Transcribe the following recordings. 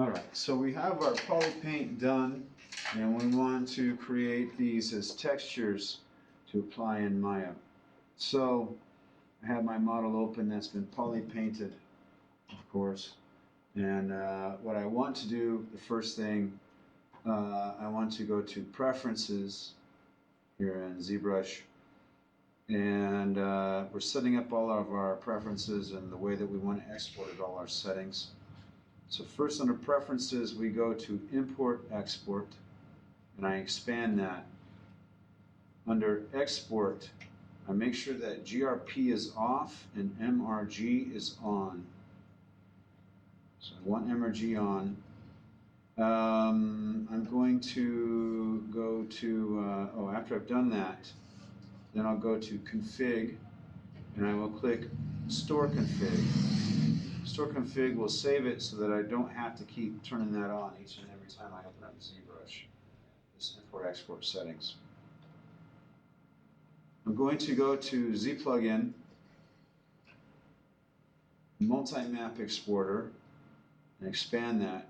Alright, so we have our poly paint done, and we want to create these as textures to apply in Maya. So I have my model open that's been poly painted, of course, and what I want to do, the first thing, I want to go to Preferences here in Zbrush, and we're setting up all of our preferences and the way that we want to export it, all our settings. So first under Preferences, we go to Import, Export, and I expand that. Under Export, I make sure that GRP is off and MRG is on. So I want MRG on. I'm going to go to, after I've done that, then I'll go to Config, and I will click Store Config. Store Config will save it so that I don't have to keep turning that on each and every time I open up Zbrush, this Import Export settings. I'm going to go to Z Plugin, Multi-Map Exporter, and expand that.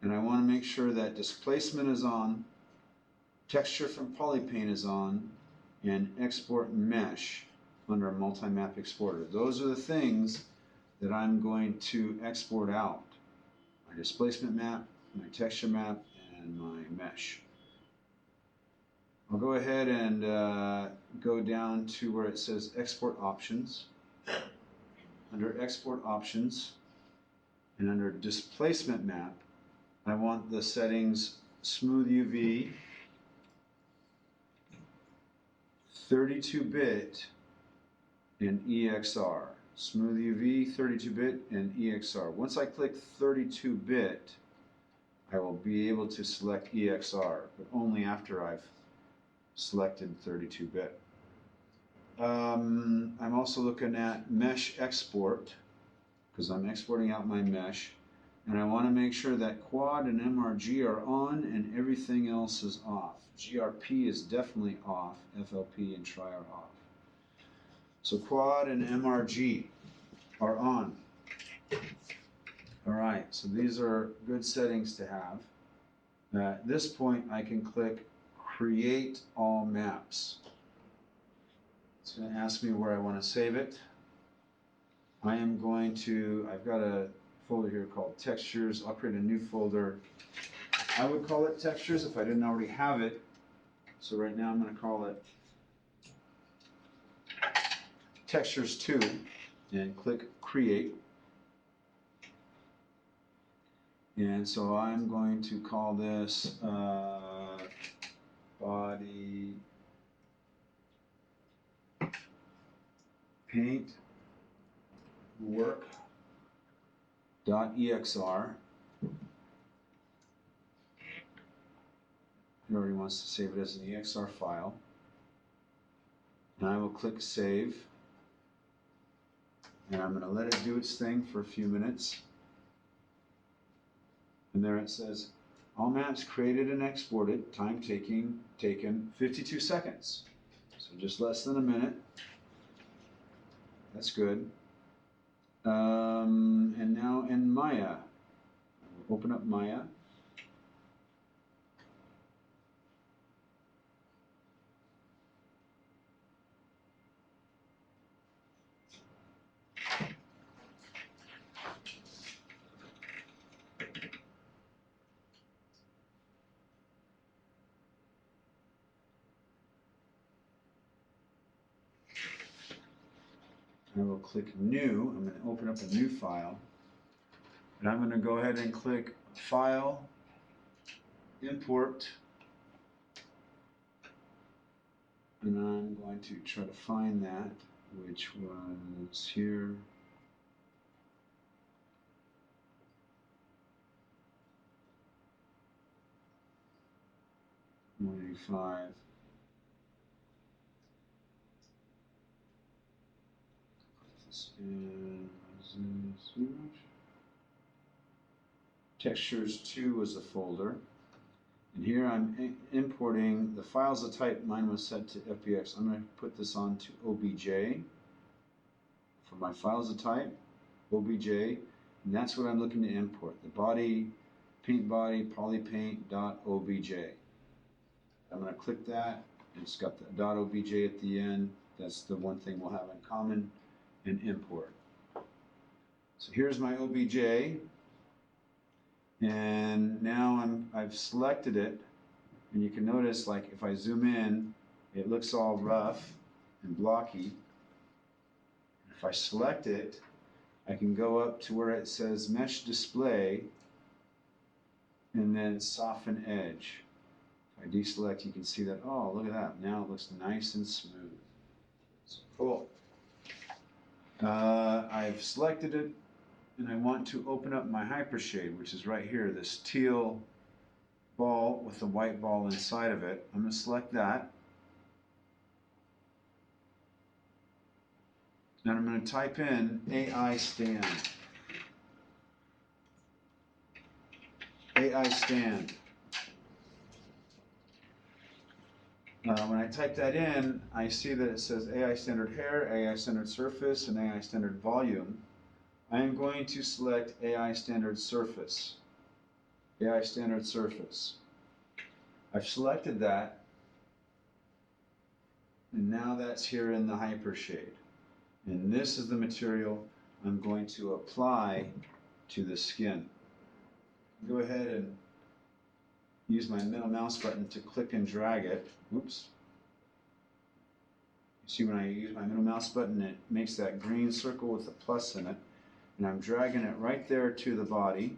And I want to make sure that Displacement is on, Texture from Polypaint is on, and Export Mesh under Multi-Map Exporter. Those are the things that I'm going to export out. My displacement map, my texture map, and my mesh. I'll go ahead and go down to where it says Export Options. Under Export Options and under Displacement Map, I want the settings Smooth UV, 32-bit, and EXR. Smooth UV, 32-bit, and EXR. Once I click 32-bit, I will be able to select EXR, but only after I've selected 32-bit. I'm also looking at Mesh Export, because I'm exporting out my mesh, and I want to make sure that Quad and MRG are on and everything else is off. GRP is definitely off, FLP and Tri are off. So Quad and MRG are on. Alright, so these are good settings to have. At this point I can click Create All Maps. It's going to ask me where I want to save it. I've got a folder here called Textures. I'll create a new folder. I would call it Textures if I didn't already have it. So right now I'm going to call it Textures 2 and click Create. And so I'm going to call this Body Paint Work.exr. It already wants to save it as an EXR file. And I will click Save. And I'm going to let it do its thing for a few minutes. And there it says, all maps created and exported, time taken 52 seconds. So just less than a minute. That's good. And now in Maya, we'll open up Maya. I will click New. I'm going to open up a new file. And I'm going to go ahead and click File, Import. And I'm going to try to find that, which was here. $185. And Textures 2 was the folder. And here I'm importing the files of type. Mine was set to FBX. I'm going to put this on to OBJ for my files of type, OBJ, and that's what I'm looking to import. The body paint body polypaint.obj. I'm going to click that. It's got the .obj at the end. That's the one thing we'll have in common, and import. So here's my OBJ, and now I've selected it, and you can notice, like, if I zoom in, it looks all rough and blocky. If I select it, I can go up to where it says Mesh Display, and then Soften Edge. If I deselect, you can see that, oh, look at that. Now it looks nice and smooth. So cool. I've selected it, and I want to open up my hypershade, which is right here, this teal ball with the white ball inside of it. I'm going to select that. And I'm going to type in AI stand. AI stand. When I type that in, I see that it says AI standard hair, AI standard surface, and AI standard volume. I am going to select AI standard surface. AI standard surface. I've selected that, and now that's here in the hypershade. And this is the material I'm going to apply to the skin. Go ahead and use my middle mouse button to click and drag it. Oops. You see when I use my middle mouse button, it makes that green circle with a plus in it. And I'm dragging it right there to the body.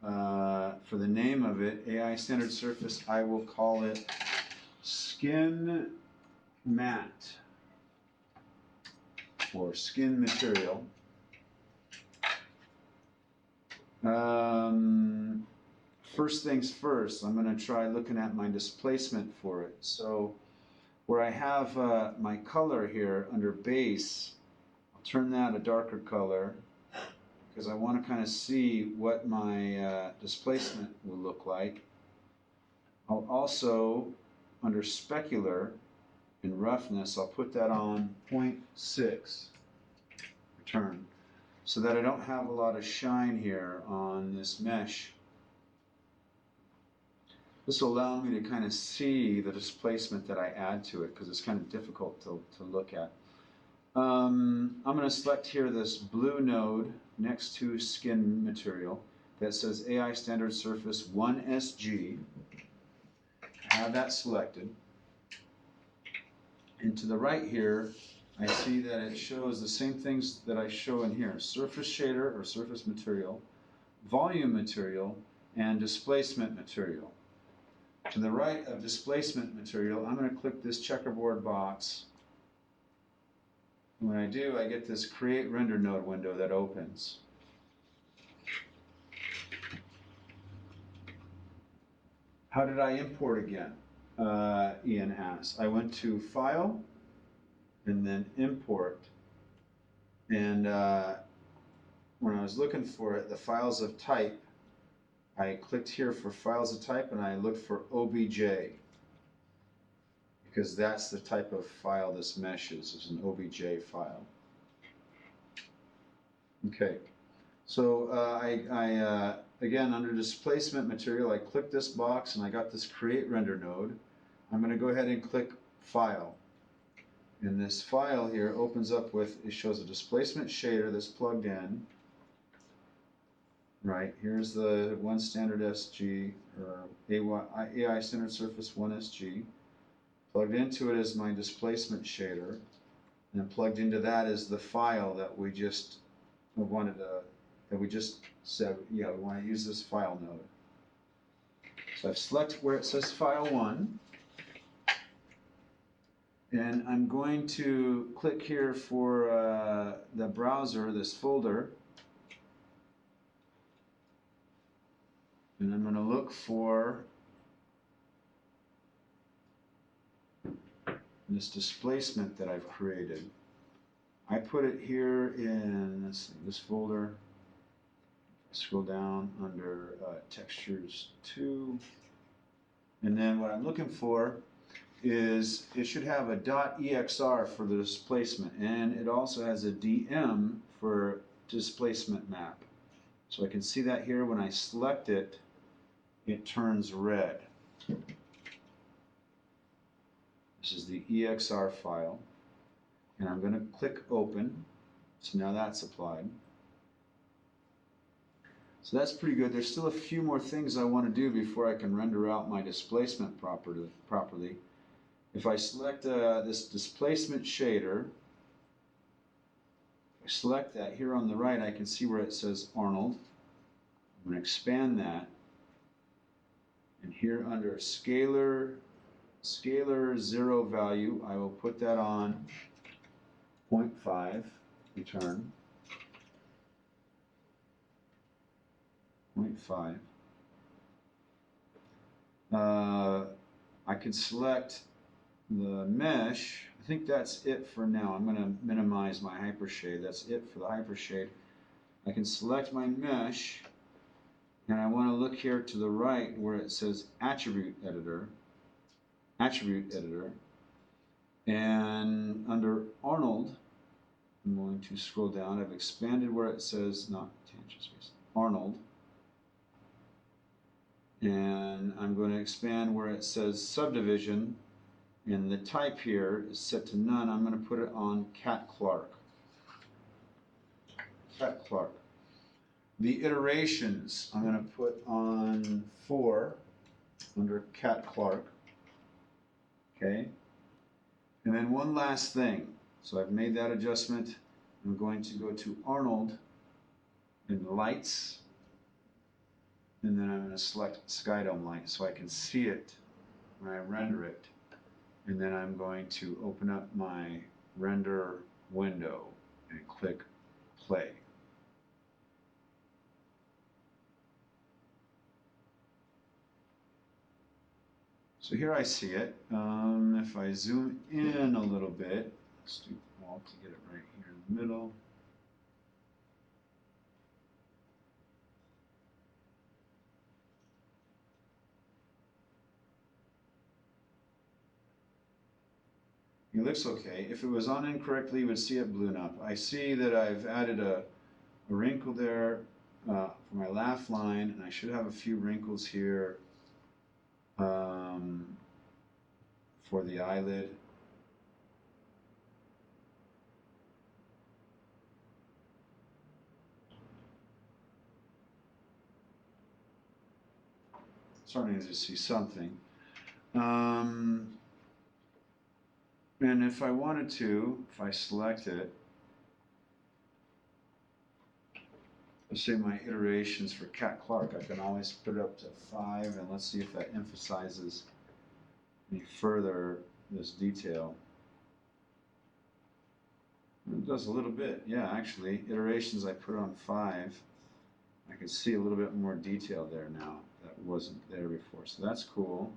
For the name of it, AI Standard Surface, I will call it Skin Matte, or Skin Material. First things first, I'm going to try looking at my displacement for it. So where I have my color here under base, I'll turn that a darker color because I want to kind of see what my displacement will look like. I'll also, under specular and roughness, I'll put that on 0.6 return so that I don't have a lot of shine here on this mesh. This will allow me to kind of see the displacement that I add to it because it's kind of difficult to look at. I'm going to select here this blue node next to skin material that says AI Standard Surface 1SG. I have that selected. And to the right here, I see that it shows the same things that I show in here: surface shader or surface material, volume material, and displacement material. To the right of displacement material, I'm going to click this checkerboard box. And when I do, I get this Create Render Node window that opens. How did I import again? Ian asks. I went to File, and then Import. And when I was looking for it, the files of type, I clicked here for files of type, and I looked for OBJ, because that's the type of file this mesh is an OBJ file. Okay, so again, under displacement material, I clicked this box and I got this Create Render node. I'm going to go ahead and click File. And this file here opens up with, it shows a displacement shader that's plugged in. Right, here's the one standard SG, or AI Standard Surface 1SG. Plugged into it is my displacement shader, and plugged into that is the file that we just said, yeah, we want to use this file node. So I've selected where it says File 1, and I'm going to click here for the browser, this folder. And I'm going to look for this displacement that I've created. I put it here in, let's see, this folder. Scroll down under Textures 2. And then what I'm looking for is, it should have a .exr for the displacement. And it also has a DM for displacement map. So I can see that here when I select it, it turns red. This is the EXR file, and I'm going to click open. So now that's applied. So that's pretty good. There's still a few more things I want to do before I can render out my displacement properly. If I select this displacement shader, if I select that here on the right, I can see where it says Arnold. I'm going to expand that. And here under scalar 0 value, I will put that on 0.5, return 0.5. I can select the mesh. I think that's it for now. I'm going to minimize my hypershade. That's it for the hypershade. I can select my mesh, and I want to look here to the right where it says attribute editor, and under Arnold, I'm going to scroll down. I've expanded where it says, not tangent space, Arnold. And I'm going to expand where it says subdivision, and the type here is set to none. I'm going to put it on Cat Clark. Cat Clark. The iterations I'm going to put on 4 under Cat Clark. Okay. And then one last thing. So I've made that adjustment. I'm going to go to Arnold and lights. And then I'm going to select Skydome light so I can see it when I render it. And then I'm going to open up my render window and click play. So here I see it. If I zoom in a little bit, let's do Alt to get it right here in the middle. It looks okay. If it was on incorrectly, you would see it balloon up. I see that I've added a wrinkle there for my laugh line, and I should have a few wrinkles here for the eyelid. Starting to see something. And if I wanted to, if I select it, let's say my iterations for Cat Clark, I can always put it up to 5, and let's see if that emphasizes any further this detail. It does a little bit, yeah, actually. Iterations I put on 5, I can see a little bit more detail there now that wasn't there before, so that's cool.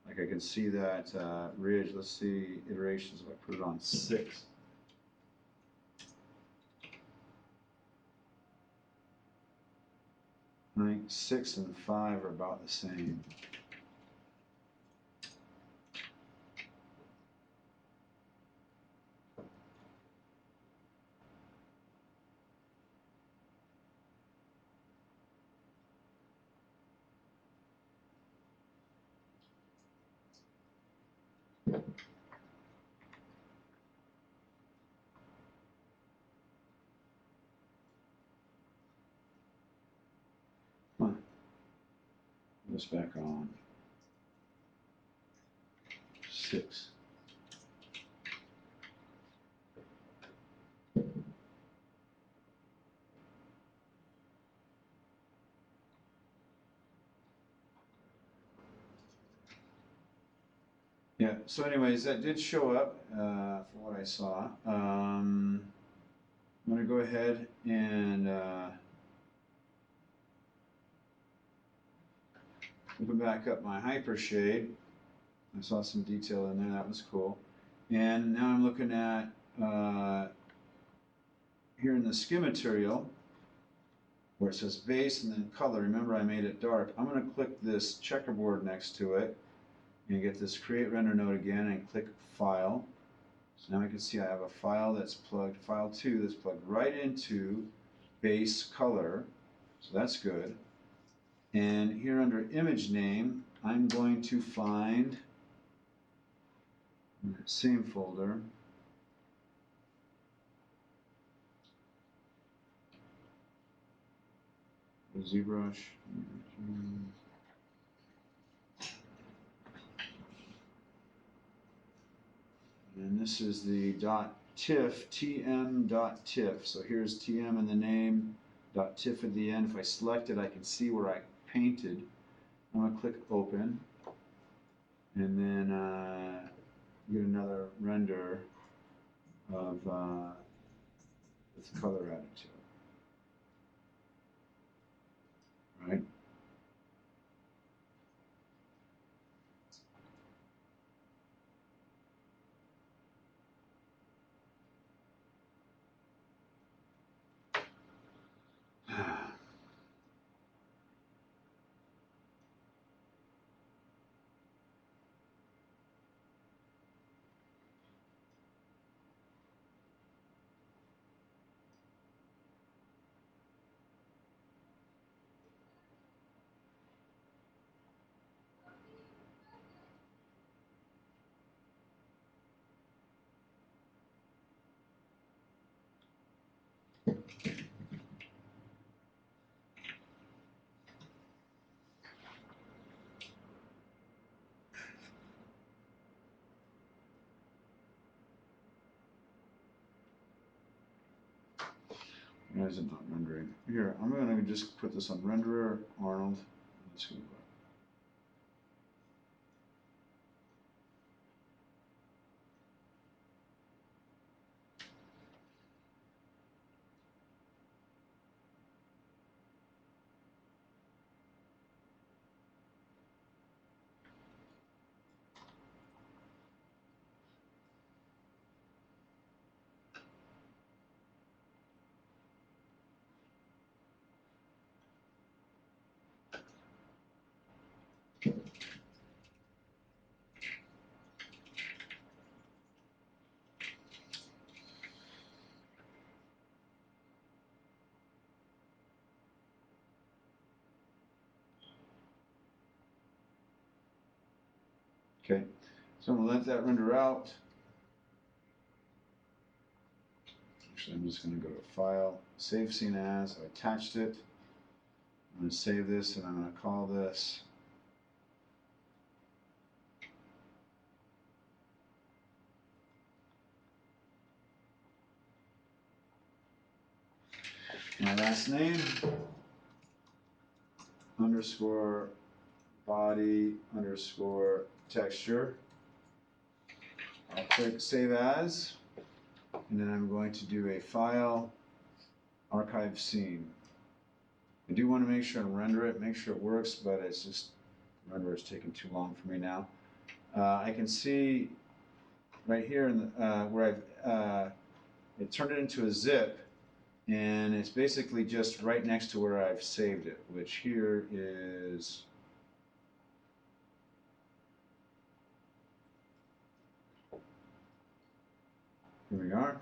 Like I can see that ridge. Let's see iterations if I put it on 6. I think 6 and 5 are about the same. This back on 6. Yeah, so anyways, that did show up for what I saw. I'm going to go ahead and open back up my hypershade. I saw some detail in there, that was cool. And now I'm looking at here in the skin material where it says base and then color. Remember I made it dark. I'm going to click this checkerboard next to it and get this create render node again and click file. So now I can see I have a file that's plugged, file 2 that's plugged right into base color. So that's good. And here under image name, I'm going to find in that same folder the Zbrush. And this is the .tiff, tm.tiff. So here's tm in the name, .tiff at the end. If I select it, I can see where I painted. I'm going to click open, and then get another render of with color added to it. Right? Why is it not rendering? Here, I'm going to just put this on renderer, Arnold. Let's go. Okay, so I'm going to let that render out. Actually, I'm just going to go to File, Save Scene As. I attached it. I'm going to save this, and I'm going to call this my last name underscore body underscore texture. I'll click Save As, and then I'm going to do a File, Archive Scene. I do want to make sure and render it, make sure it works, but it's just, render is taking too long for me now. I can see right here in the, where it turned it into a zip, and it's basically just right next to where I've saved it, which here is here we are.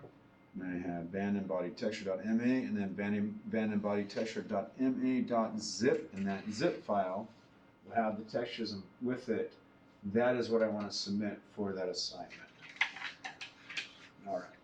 And I have band and body texture.ma, and then band and body texture.ma.zip, and that zip file will have the textures with it. That is what I want to submit for that assignment. All right.